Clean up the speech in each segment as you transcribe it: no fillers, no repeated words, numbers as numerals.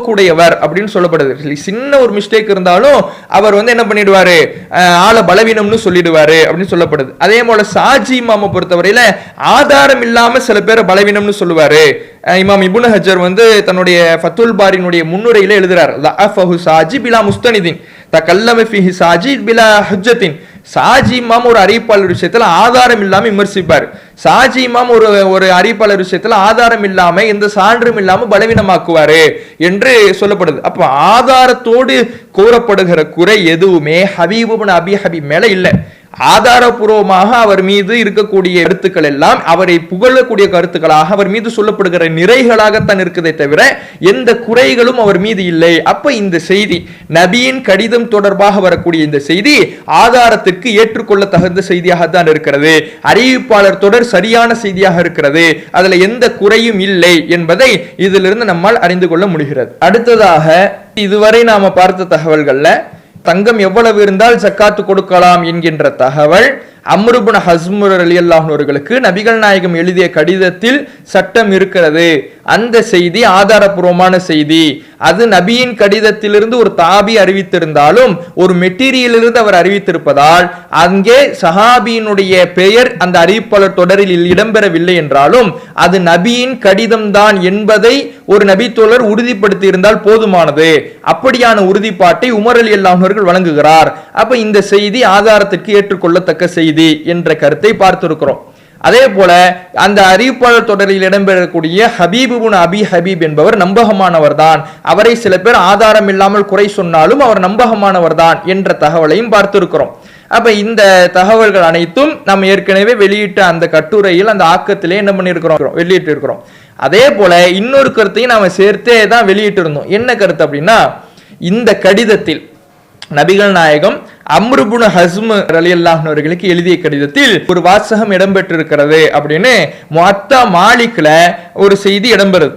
கூடியவர் அப்படின்னு சொல்லப்படுது. சின்ன ஒரு மிஸ்டேக் இருந்தாலும் அவர் என்ன பண்ணிடுவாரு, ஆள பலவீனம்னு சொல்லிடுவாரு அப்படின்னு சொல்லப்படுது. அதே போல சாஜி இமாமை பொறுத்தவரையில ஆதாரம் இல்லாம சில பேர் பலவீனம்னு சொல்லுவாரு. இமாம் இப்னு ஹஜர் தன்னுடைய ஃபத்துல் பாரினுடைய முன்னுரையில எழுதுறார், லஅஃபஹு சாஜி பிலா முஸ்தனிதின் தகல்லம ஃபீஹி சாஜி பிலா ஹுஜ்ஜத்தின். சாஜி இமாம் ஒரு அறிவிப்பாளர் விஷயத்துல ஆதாரம் இல்லாம விமர்சிப்பார். சாஜி இமாம் ஒரு அறிவிப்பாளர் விஷயத்துல ஆதாரம் இல்லாம எந்த சான்றும் இல்லாம பலவீனமாக்குவாரு என்று சொல்லப்படுது. அப்ப ஆதாரத்தோடு கூறப்படுகிற குறை எதுவுமே ஹபீப் இப்னு அபி ஹபீப் மேல இல்ல. ஆதாரபூர்வமாக அவர் மீது இருக்கக்கூடிய கருத்துக்கள் எல்லாம் அவரை புகழக்கூடிய கருத்துக்களாக அவர் மீது சொல்லப்படுகிற நிறைகளாகத்தான் இருக்குதே தவிர எந்த குறைகளும் அவர் மீது இல்லை. அப்ப இந்த செய்தி நபியின் கடிதம் தொடர்பாக வரக்கூடிய இந்த செய்தி ஆதாரத்திற்கு ஏற்றுக்கொள்ள தகுந்த செய்தியாகத்தான் இருக்கிறது. அறிவிப்பாளர் தொடர் சரியான செய்தியாக இருக்கிறது. அதுல எந்த குறையும் இல்லை என்பதை இதிலிருந்து நம்மால் அறிந்து கொள்ள முடிகிறது. அடுத்ததாக இதுவரை நாம பார்த்த தகவல்கள்ல தங்கம் எவ்வளவு இருந்தால் ஜக்காத்து கொடுக்கலாம் என்கின்ற தகவல் அம்ர் இப்னு ஹஸ்ம் ரலியல்லாஹு அவர்களுக்கு நபிகள் நாயகம் எழுதிய கடிதத்தில் சட்டம் இருக்கிறது. அந்த செய்தி ஆதாரபூர்வமான செய்தி. அது நபியின் கடிதத்திலிருந்து ஒரு தாபி அறிவித்திருந்தாலும் ஒரு மெட்டீரியலிருந்து அவர் அறிவித்திருப்பதால் அங்கே சஹாபியினுடைய பெயர் அந்த அறிவிப்பாளர் தொடரில் இடம்பெறவில்லை என்றாலும் அது நபியின் கடிதம் தான் என்பதை ஒரு நபி தோழர் உறுதிப்படுத்தி இருந்தால் போதுமானது. அப்படியான உறுதிப்பாட்டை உமர் ரலியல்லாஹு அவர்கள் வழங்குகிறார். அப்ப இந்த செய்தி ஆதாரத்திற்கு ஏற்றுக்கொள்ளத்தக்க செய்தி என்ற கருத்தை பார்த்திருக்கிறோம். அதே போல அந்த அறிவிப்பாளர் தொடரில் இடம்பெறக்கூடிய ஹபீப் இப்னு அபி ஹபீப் என்பவர் நம்பகமானவர் தான். அவரை சில பேர் ஆதாரம் இல்லாமல் குறை சொன்னாலும் அவர் நம்பகமானவர் தான் என்ற தகவலையும் பார்த்திருக்கிறோம். அப்ப இந்த தகவல்கள் அனைத்தும் நம்ம ஏற்கனவே வெளியிட்ட அந்த கட்டுரையில் அந்த ஆக்கத்திலே என்ன பண்ணியிருக்கிறோம், வெளியிட்டு இருக்கிறோம். அதே போல இன்னொரு கருத்தையும் நாம சேர்த்தே தான் வெளியிட்டு இருந்தோம். என்ன கருத்து அப்படின்னா, இந்த கடிதத்தில் நபிகள் நாயகம் அம்ர் இப்னு ஹஸ்ம் ரலியல்லாஹு அவர்களுக்கு எழுதிய கடிதத்தில் ஒரு வாசகம் இடம்பெற்றிருக்கிறது அப்படின்னு முஅத்தா மாலிக்ல ஒரு செய்தி இடம்பெறுது.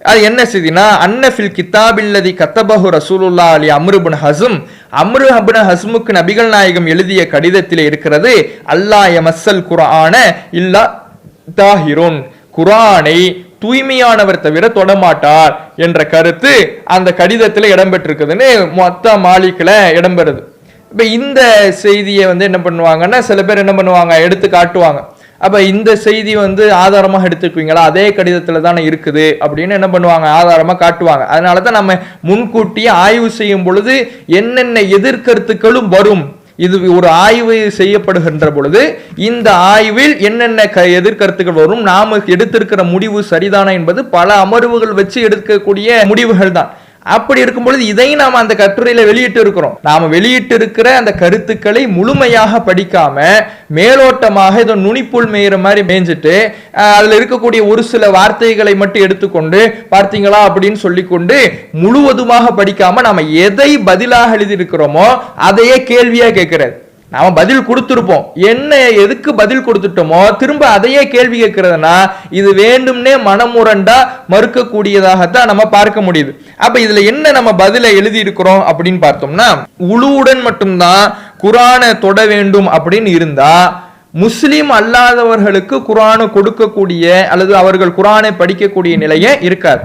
அது என்ன செய்தினா, அன்னஃபில் கிதாபில்லதி கத்தபஹு ரசூலுல்லாஹி அலி அம்ர் இப்னு ஹஸ்ம், அம்ர் இப்னு ஹஸ்முக்கு நபிகள் நாயகம் எழுதிய கடிதத்தில் இருக்கிறது, அல்லாஹ் யமஸ்ஸல் குர்ஆன இல்லா தாஹிருன், குர்ஆனை தூய்மையானவர் தவிர தொடமாட்டார் என்ற கருத்து அந்த கடிதத்தில் இடம்பெற்றிருக்குதுன்னு முஅத்தா மாலிக்ல இடம்பெறுது. இப்ப இந்த செய்தியை என்ன பண்ணுவாங்கன்னா, சில பேர் என்ன பண்ணுவாங்க, எடுத்து காட்டுவாங்க. அப்ப இந்த செய்தி ஆதாரமாக எடுத்துக்குவீங்களா, அதே கடிதத்துல தானே இருக்குது அப்படின்னு என்ன பண்ணுவாங்க, ஆதாரமா காட்டுவாங்க. அதனாலதான் நம்ம முன்கூட்டியே ஆய்வு செய்யும் பொழுது என்னென்ன எதிர்கருத்துக்களும் வரும். இது ஒரு ஆய்வு செய்யப்படுகின்ற பொழுது இந்த ஆய்வில் என்னென்ன எதிர்கருத்துக்கள் வரும், நாம எடுத்திருக்கிற முடிவு சரிதானா என்பது பல அமர்வுகள் வச்சு எடுக்கக்கூடிய முடிவுகள் தான். அப்படி இருக்கும் பொழுது இதையும் நாம அந்த கட்டுரையில வெளியிட்டு இருக்கிறோம். நாம வெளியிட்டு இருக்கிற அந்த கருத்துக்களை முழுமையாக படிக்காம மேலோட்டமாக ஏதோ நுனிப்புள் மேயிற மாதிரி மேய்ஞ்சிட்டு அதுல இருக்கக்கூடிய ஒரு சில வார்த்தைகளை மட்டும் எடுத்துக்கொண்டு பார்த்தீங்களா அப்படின்னு சொல்லிக்கொண்டு முழுவதுமாக படிக்காம நாம எதை பதிலாக எழுதியிருக்கிறோமோ அதையே கேள்வியா கேட்கிறது. நாம பதில் கொடுத்திருப்போம், என்ன எதுக்கு பதில் கொடுத்துட்டோமோ திரும்ப அதையே கேள்வி கேட்கிறதுனா இது வேண்டும்னே மனமுரண்டா மறுக்கக்கூடியதாகத்தான் நம்ம பார்க்க முடியுது. அப்ப இதுல என்ன நம்ம பதில எழுதி இருக்கிறோம் அப்படின்னு பார்த்தோம்னா, உளுவுடன் மட்டும்தான் குர்ஆனை தொட வேண்டும் அப்படின்னு இருந்தா முஸ்லிம் அல்லாதவர்களுக்கு குர்ஆனை கொடுக்கக்கூடிய அல்லது அவர்கள் குர்ஆனை படிக்கக்கூடிய நிலையே இருக்காது.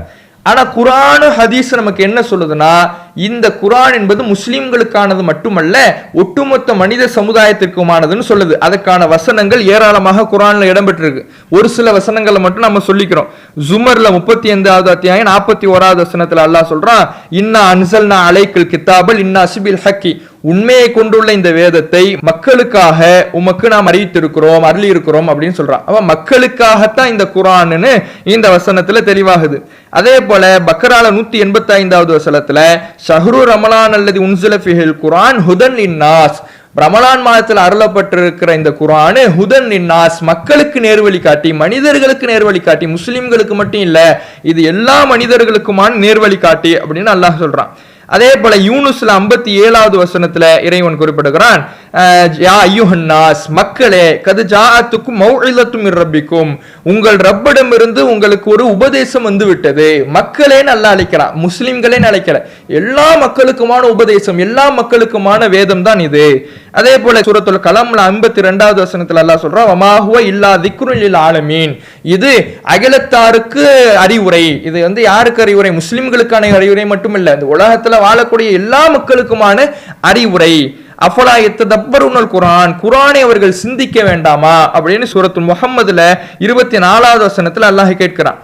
ஆனா குர்ஆன் ஹதீஸ் நமக்கு என்ன சொல்லுதுன்னா, இந்த குர்ஆன் என்பது முஸ்லிம்களுக்கானது மட்டுமல்ல ஒட்டுமொத்த மனித சமுதாயத்திற்குமானதுன்னு சொல்லுது. அதுக்கான வசனங்கள் ஏராளமாக குர்ஆன்ல இடம்பெற்றிருக்கு. ஒரு சில வசனங்களை மட்டும் நம்ம சொல்லிக்கிறோம். ஜுமர்ல 35வது அத்தியாயம் 41வது வசனத்துல அல்லாஹ் சொல்றான், இன்னா அன்ஸல்னா அலைக்கல் கிதாபல் இன்னா சிபில் ஹக்கி, உண்மையை கொண்டுள்ள இந்த வேதத்தை மக்களுக்காக உமக்கு நாம் அறிவித்திருக்கிறோம், அருளி இருக்கிறோம் அப்படின்னு சொல்றான். அவ மக்களுக்காகத்தான் இந்த குர்ஆன்னு இந்த வசனத்துல தெளிவாகுது. அதே போல பக்ரால 185வது வசனத்துல ஷஹ்ரு ரமலான் அல்லது உன்சில ஃபிஹில் குர்ஆன் ஹுதன் லின்னாஸ், ரமலான் மாதத்தில் அருளப்பட்டிருக்கிற இந்த குர்ஆன் ஹுதன் லின்னாஸ், மக்களுக்கு நேர்வழி காட்டி, மனிதர்களுக்கு நேர்வழி காட்டி, முஸ்லிம்களுக்கு மட்டும் இல்ல இது எல்லா மனிதர்களுக்குமான நேர்வழி காட்டி அப்படின்னு அல்லாஹ் சொல்றான். அதே போல யூனுஸ்ல 57வது வசனத்துல இறைவன் குறிப்பிடுகிறான், யா அய்யுஹன்னாஸ், மக்களே, கது ஜாஅத்துக்கும் மௌஇலத்தும் மிர் ரப்பிக்கும், உங்கள் ரப்பிடமிருந்து உங்களுக்கு ஒரு உபதேசம் வந்து விட்டது. மக்களேன்னு அல்லாஹ் அழைக்கிறான், முஸ்லிம்களே அழைக்கல. எல்லா மக்களுக்குமான உபதேசம், எல்லா மக்களுக்குமான வேதம் தான் இது. அதே போல சூரத்துல் கலம்ல 52வது வசனத்துல அல்லாஹ் சொல்றான், வமா ஹுவ இல்லா திக்ருல் லில் ஆலமீன், இது அகிலத்தாருக்கு அறிவுரை. இது வந்து யாருக்கு அறிவுரை? முஸ்லிம்களுக்கான அறிவுரை மட்டுமில்ல, இந்த உலகத்துல வாழக்கூடிய எல்லா மக்களுக்குமான அறிவுரை. அஃபலா யத்ததப்பருனல் குர்ஆன், குர்ஆனை அவர்கள் சிந்திக்க வேண்டாமா அப்படின்னு சூரத்துல் முஹம்மதுல 24வது வசனத்துல அல்லாஹ் கேட்கிறான்.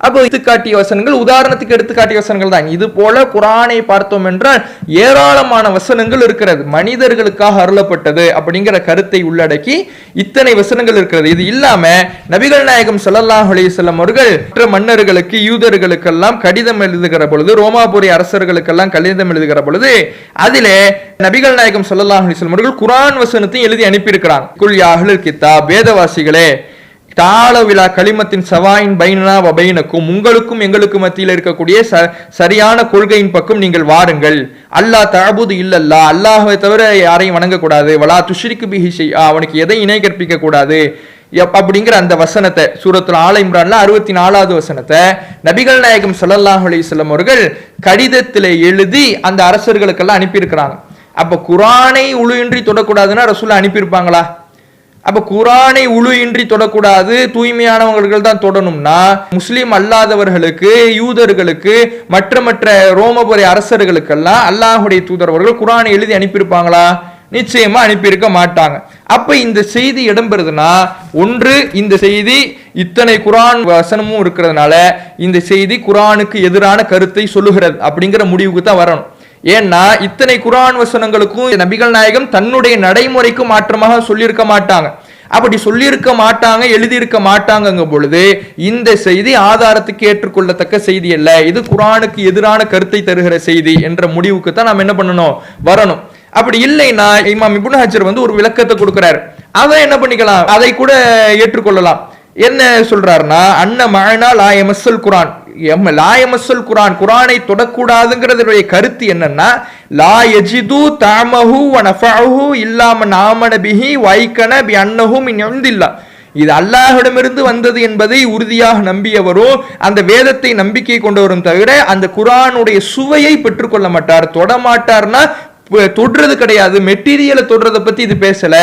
அப்போ எடுத்துக்காட்டிய வசனங்கள், உதாரணத்துக்கு எடுத்துக்காட்டிய வசனங்கள் தான். இது போல குர்ஆனை பார்த்தோம் என்றால் ஏராளமான வசனங்கள் இருக்கிறது. மனிதர்களுக்காக அருளப்பட்டது அப்படிங்கிற கருத்தை உள்ளடக்கி இத்தனை வசனங்கள் இருக்கிறது. இது இல்லாம நபிகள் நாயகம் ஸல்லல்லாஹு அலைஹி வஸல்லம் அவர்கள் மற்ற மன்னர்களுக்கு, யூதர்களுக்கெல்லாம் கடிதம் எழுதுகிற பொழுது, ரோமாபுரி அரசர்களுக்கெல்லாம் கடிதம் எழுதுகிற பொழுது அதிலே நபிகள் நாயகம் ஸல்லல்லாஹு அலைஹி வஸல்லம் அவர்கள் குர்ஆன் வசனத்தை எழுதி அனுப்பியிருக்கிறாங்க. குல் யா அஹ்லல் கிதாப், வேதவாசிகளே, தாளவிலா களிமத்தின் சவாயின் பைனனா வபைனக்கும், உங்களுக்கும் எங்களுக்கும் மத்தியில் இருக்கக்கூடிய சரியான கொள்கையின் பக்கம் நீங்கள் வாருங்கள். அல்லாஹ் தஅபுது இல்லல்லா, அல்லாஹ்வை தவிர யாரையும் வணங்கக்கூடாது. வலா துஷ்ரிகு பிஹி ஷைஆ, அவனுக்கு எதை இணை கற்பிக்க கூடாது அப்படிங்கிற அந்த வசனத்தை சூரத்துல் ஆல இம்ரான்ல 64வது வசனத்தை நபிகள் நாயகம் ஸல்லல்லாஹு அலைஹி வஸல்லம் அவர்கள் கடிதத்திலே எழுதி அந்த அரசர்களுக்கெல்லாம் அனுப்பியிருக்கிறாங்க. அப்ப குர்ஆனை உளுயின்றி தொடக்கூடாதுன்னா ரசூல் அனுப்பியிருப்பாங்களா? அப்ப குர்ஆனை உளு இன்றி தொடக்கூடாது, தூய்மையானவர்கள் தான் தொடணும்னா முஸ்லிம் அல்லாதவர்களுக்கு, யூதர்களுக்கு, மற்ற ரோமபுரி அரசர்களுக்கெல்லாம் அல்லாஹுடைய தூதர் அவர்கள் குர்ஆனை எழுதி அனுப்பியிருப்பாங்களா? நிச்சயமா அனுப்பியிருக்க மாட்டாங்க. அப்ப இந்த செய்தி இடம்பெறுதுன்னா, ஒன்று இந்த செய்தி இத்தனை குர்ஆன் வசனமும் இருக்கிறதுனால இந்த செய்தி குர்ஆனுக்கு எதிரான கருத்தை சொல்லுகிறது அப்படிங்கிற முடிவுக்கு தான் வரணும். ஏன்னா இத்தனை குர்ஆன் வசனங்களுக்கும் நபிகள் நாயகம் தன்னுடைய நடைமுறைக்கும் மாற்றமாக சொல்லியிருக்க மாட்டாங்க. அப்படி சொல்லியிருக்க மாட்டாங்க, எழுதியிருக்க மாட்டாங்க பொழுது இந்த செய்தி ஆதாரத்துக்கு ஏற்றுக்கொள்ளத்தக்க செய்தி அல்ல, இது குர்ஆனுக்கு எதிரான கருத்தை தருகிற செய்தி என்ற முடிவுக்கு தான் நாம் என்ன பண்ணணும், வரணும். அப்படி இல்லைன்னா இமாம் இப்னு ஹஜர் வந்து ஒரு விளக்கத்தை கொடுக்கிறார். அதை என்ன பண்ணிக்கலாம், அதை கூட ஏற்றுக்கொள்ளலாம். என்ன சொல்றாருன்னா, அன்ன மஅனா லா யமஸ்ஸல் குர்ஆன், லா யமஸ்ஸல் குர்ஆன், குர்ஆனை தொடக்கூடாதுங்கிறதுடைய கருத்து என்னன்னா, லா யஜிது தஅமஹு வ நஃபஅஹு இல்லா மன் ஆமன பிஹி வைகன பி அன்னஹு மின் இன்தில்லாஹ், இது அல்லாஹ்விடமிருந்து வந்தது என்பதை உறுதியாக நம்பியவரோ அந்த வேதத்தை நம்பிக்கை கொண்டவரும் தவிர அந்த குர்ஆனுடைய சுவையை பெற்றுக்கொள்ள மாட்டார். தொடமாட்டார்னா தொடுறது கிடையாது, மெட்டீரியலை தொடுறதை பத்தி இது பேசல,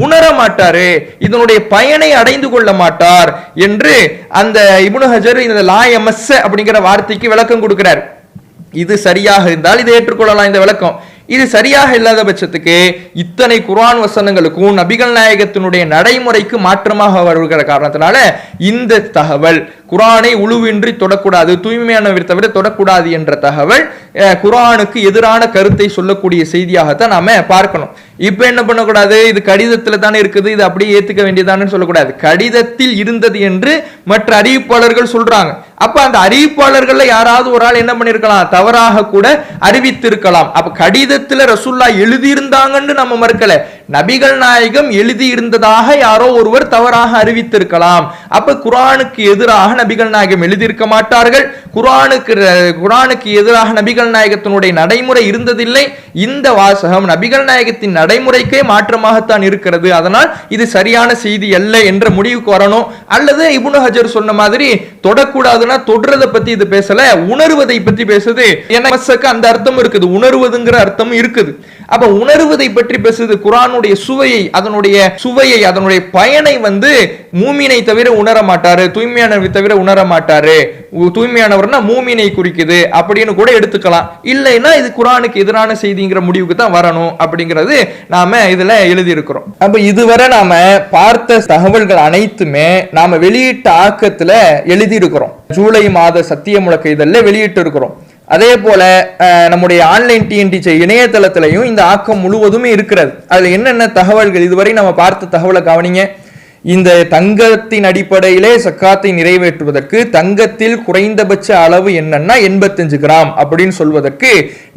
உணர மாட்டாரு, இதனுடைய பயனை அடைந்து கொள்ள மாட்டார் என்று அந்த இப்னு ஹஜர் இந்த லா யமஸ்ஸ அப்படிங்கிற வார்த்தைக்கு விளக்கம் கொடுக்கிறார். இது சரியாக இருந்தால் இதை ஏற்றுக்கொள்ளலாம் இந்த விளக்கம். இது சரியாக இல்லாத பட்சத்துக்கு இத்தனை குர்ஆன் வசனங்களுக்கும் நபிகள் நாயகத்தினுடைய நடைமுறைக்கு மாற்றமாக வருகிற காரணத்தினால இந்த தகவல் குர்ஆனை உளுவின்றி தொடக்கூடாது, தூய்மையானவர் தவிர தொடக்கூடாது என்ற தகவல் குர்ஆனுக்கு எதிரான கருத்தை சொல்லக்கூடிய செய்தியாகத்தான் நாம பார்க்கணும். இப்ப என்ன பண்ணக்கூடாது, இது கடிதத்துல தானே இருக்குது, இது அப்படியே ஏத்துக்க வேண்டியதானு சொல்லக்கூடாது. கடிதத்தில் இருந்தது என்று மற்ற அறிவிப்பாளர்கள் சொல்றாங்க. அப்ப அந்த அறிவிப்பாளர்கள்ல யாராவது ஒரு ஆள் என்ன பண்ணிருக்கலாம், தவறாக கூட அறிவித்திருக்கலாம். அப்ப கடிதத்துல ரசூல்லா எழுதியிருந்தாங்கன்னு நம்ம மறுக்கல, நபிகள் நாயகம் எழுதி இருந்ததாக யாரோ ஒருவர் தவறாக அறிவித்திருக்கலாம். அப்ப குர்ஆனுக்கு எதிராக நபிகள் நாயகம் எழுதியிருக்க மாட்டார்கள். குர்ஆனுக்கு எதிராக நபிகள் நாயகத்தினுடைய நடைமுறை இருந்ததில்லை. இந்த வாசகம் நபிகள் நாயகத்தின் நடைமுறைக்கே மாற்றமாகத்தான் இருக்கிறது. அதனால் இது சரியான செய்தி அல்ல என்ற முடிவுக்கு வரணும். அல்லது இப்னு ஹஜர் சொன்ன மாதிரி தொடக்கூடாதுன்னா தொடுறதை பத்தி இது பேசல, உணர்வதை பத்தி பேசுது. அந்த அர்த்தம் இருக்குது, உணர்வதுங்கிற அர்த்தம் இருக்குது. அப்ப உணர்வதை பற்றி பேசுது. குர்ஆனுடைய சுவையை அதனுடைய பயனை வந்து மூமினை தவிர உணர மாட்டாரு, தூய்மையானவரை தவிர உணர மாட்டாரு. தூய்மையானவர்னா மூமினை குறிக்குது அப்படின்னு கூட எடுத்துக்கலாம். இல்லைன்னா இது குர்ஆனுக்கு எதிரான செய்திங்கிற முடிவுக்கு தான் வரணும் அப்படிங்கிறது நாம இதுல எழுதி இருக்கிறோம். அப்ப இதுவரை நாம பார்த்த தகவல்கள் அனைத்துமே நாம வெளியிட்ட ஆக்கத்துல எழுதி இருக்கிறோம். ஜூலை மாத சத்திய முழக்க இதெல்லாம் வெளியிட்டு இருக்கிறோம். அதே போல நம்முடைய ஆன்லைன் டிஎன்டிஜே இணையதளத்திலையும் இந்த ஆக்கம் முழுவதுமே இருக்கிறது. அதுல என்னென்ன தகவல்கள் இதுவரை நம்ம பார்த்த தகவலை கவனிங்க. இந்த தங்கத்தின் அடிப்படையிலே சக்காத்தை நிறைவேற்றுவதற்கு தங்கத்தில் குறைந்தபட்ச அளவு என்னன்னா 85 கிராம் அப்படின்னு சொல்வதற்கு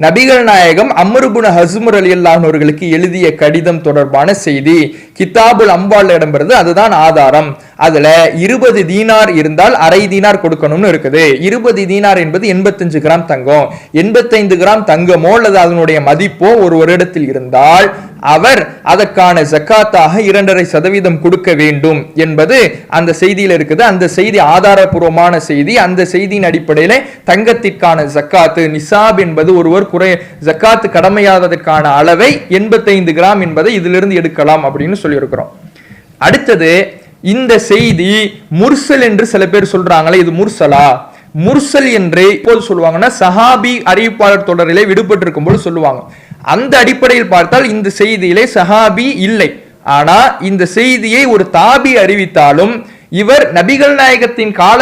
நபிகள் நாயகம் அம்ர் இப்னு ஹஸ்ம் ரலியல்லாஹு அவர்களுக்கு எழுதிய கடிதம் தொடர்பான செய்தி கிதாபுல் அம்பால் இடம்பெறுது. அதுதான் ஆதாரம். அதுல 20 தீனார் இருந்தால் அரை தீனார் கொடுக்கணும்னு இருக்குது. 20 தீனார் என்பது 85 கிராம் தங்கம். 85 கிராம் தங்கமோ அல்லது அதனுடைய மதிப்போ ஒரு வருடத்தில் இருந்தால் அவர் அதற்கான ஜக்காத்தாக 2.5% கொடுக்க வேண்டும் என்பது அந்த செய்தியில் இருக்குது. அந்த செய்தி ஆதாரபூர்வமான செய்தி. அந்த செய்தியின் அடிப்படையில் தங்கத்திற்கான ஜக்காத்து நிசாப் என்பது ஒருவர் ஜக்காத்து கடமையாததற்கான அளவை 85 கிராம் என்பதை இதிலிருந்து எடுக்கலாம் அப்படின்னு சொல்லியிருக்கிறோம். அடுத்தது, இந்த செய்தி முர்சல் என்று சில பேர் சொல்றாங்களே, இது முர்சலா? முர்சல் என்று இப்போது சொல்லுவாங்கன்னா சஹாபி அறிவிப்பாளர் தொடரிலே விடுபட்டு இருக்கும் போது சொல்லுவாங்க. அந்த அடிப்படையில் பார்த்தால் இந்த செய்தியிலே சஹாபி இல்லை. ஆனா இந்த செய்தியை ஒரு தாபி அறிவித்தாலும் இவர் நபிகள் நாயகத்தின் கால